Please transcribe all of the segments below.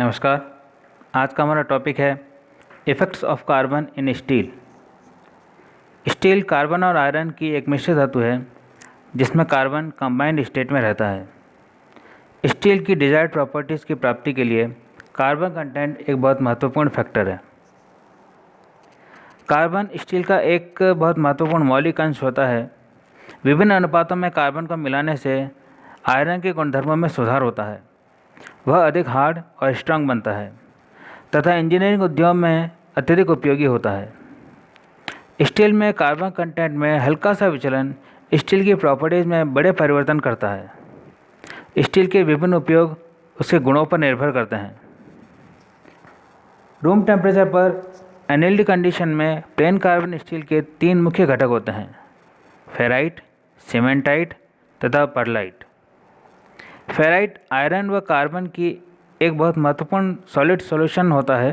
नमस्कार। आज का हमारा टॉपिक है effects of carbon in steel. Steel carbon और आयरन की एक मिश्र धातु है जिसमें कार्बन कंबाइंड स्टेट में रहता है। स्टील की डिज़ायर्ड प्रॉपर्टीज़ की प्राप्ति के लिए कार्बन कंटेंट एक बहुत महत्वपूर्ण फैक्टर है। कार्बन स्टील का एक बहुत महत्वपूर्ण मौलिक अंश होता है। विभिन्न अनुपातों में कार्बन को मिलाने से आयरन के गुणधर्मों में सुधार होता है, वह अधिक हार्ड और स्ट्रांग बनता है तथा इंजीनियरिंग उद्योग में अत्यधिक उपयोगी होता है। स्टील में कार्बन कंटेंट में हल्का सा विचलन स्टील की प्रॉपर्टीज़ में बड़े परिवर्तन करता है। स्टील के विभिन्न उपयोग उसके गुणों पर निर्भर करते हैं। रूम टेम्परेचर पर एनएलडी कंडीशन में प्लेन कार्बन स्टील के 3 मुख्य घटक होते हैं: फेराइट, सीमेंटाइट तथा परलाइट। फेराइट आयरन व कार्बन की एक बहुत महत्वपूर्ण सॉलिड सॉल्यूशन होता है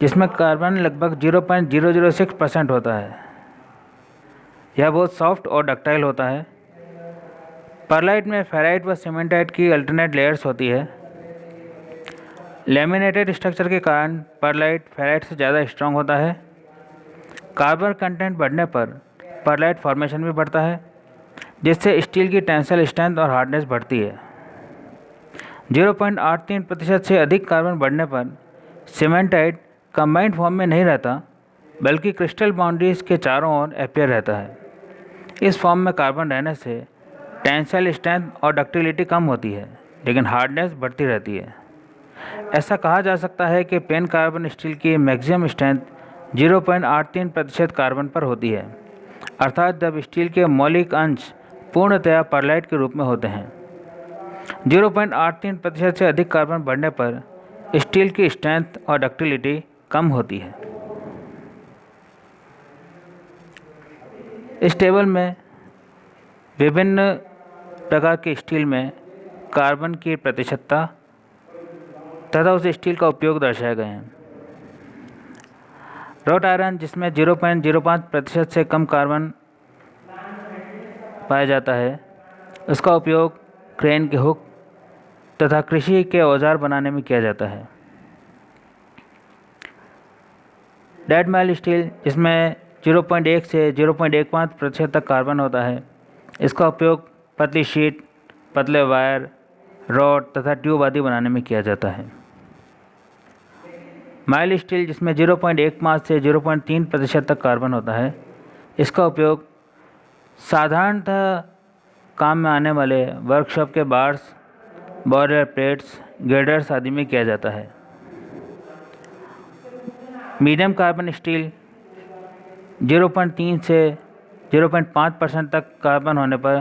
जिसमें कार्बन लगभग 0.006% होता है। यह बहुत सॉफ्ट और डक्टाइल होता है। परलाइट में फेराइट व सीमेंटाइट की अल्टरनेट लेयर्स होती है। लैमिनेटेड स्ट्रक्चर के कारण परलाइट फेराइट से ज़्यादा स्ट्रांग होता है। कार्बन कंटेंट बढ़ने पर परलाइट फॉर्मेशन भी बढ़ता है जिससे स्टील की टेंसाइल स्ट्रेंथ और हार्डनेस बढ़ती है। 0.83% से अधिक कार्बन बढ़ने पर सीमेंटाइट कंबाइंड फॉर्म में नहीं रहता बल्कि क्रिस्टल बाउंड्रीज के चारों ओर अपीयर रहता है। इस फॉर्म में कार्बन रहने से टेंसाइल स्ट्रेंथ और डक्टिलिटी कम होती है लेकिन हार्डनेस बढ़ती रहती है। ऐसा कहा जा सकता है कि प्लेन कार्बन स्टील की मैक्सिमम स्ट्रेंथ 0.83% कार्बन पर होती है, अर्थात जब स्टील के मौलिक अंश पूर्णतया परलाइट के रूप में होते हैं। 0.83% से अधिक कार्बन बढ़ने पर स्टील की स्ट्रेंथ और डक्टिलिटी कम होती है। इस टेबल में विभिन्न प्रकार के स्टील में कार्बन की प्रतिशतता तथा उस स्टील का उपयोग दर्शाए गए हैं। रॉट आयरन, जिसमें 0.05% से कम कार्बन पाया जाता है, उसका उपयोग क्रेन के हुक तथा कृषि के औजार बनाने में किया जाता है। डेड माइल स्टील, जिसमें 0.1 से 0.15% तक कार्बन होता है, इसका उपयोग पतली शीट, पतले वायर, रॉड तथा ट्यूब आदि बनाने में किया जाता है। माइल स्टील, जिसमें 0.15 से 0.3% तक कार्बन होता है, इसका उपयोग साधारणतः काम में आने वाले वर्कशॉप के बार्स, बॉयलर प्लेट्स, ग्रेडर्स आदि में किया जाता है। मीडियम कार्बन स्टील 0.3 से 0.5% तक कार्बन होने पर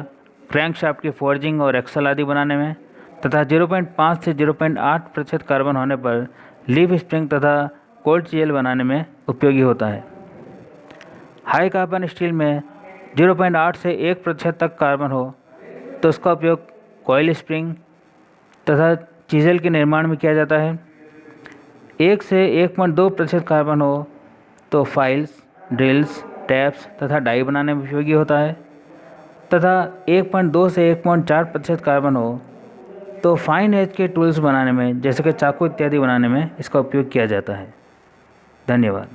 क्रैंकशाफ्ट की फोर्जिंग और एक्सल आदि बनाने में तथा 0.5 से 0.8% कार्बन होने पर लीफ स्प्रिंग तथा कोल्ड चीज़ल बनाने में उपयोगी होता है। हाई कार्बन स्टील में 0.8 से 1% तक कार्बन हो तो उसका उपयोग कॉइल स्प्रिंग तथा चीज़ल के निर्माण में किया जाता है। 1 से 1.2% कार्बन हो तो फाइल्स, ड्रिल्स, टैप्स तथा डाई बनाने में उपयोगी होता है तथा 1.2 से 1.4% कार्बन हो तो फाइन एज के टूल्स बनाने में, जैसे कि चाकू इत्यादि बनाने में इसका उपयोग किया जाता है। धन्यवाद।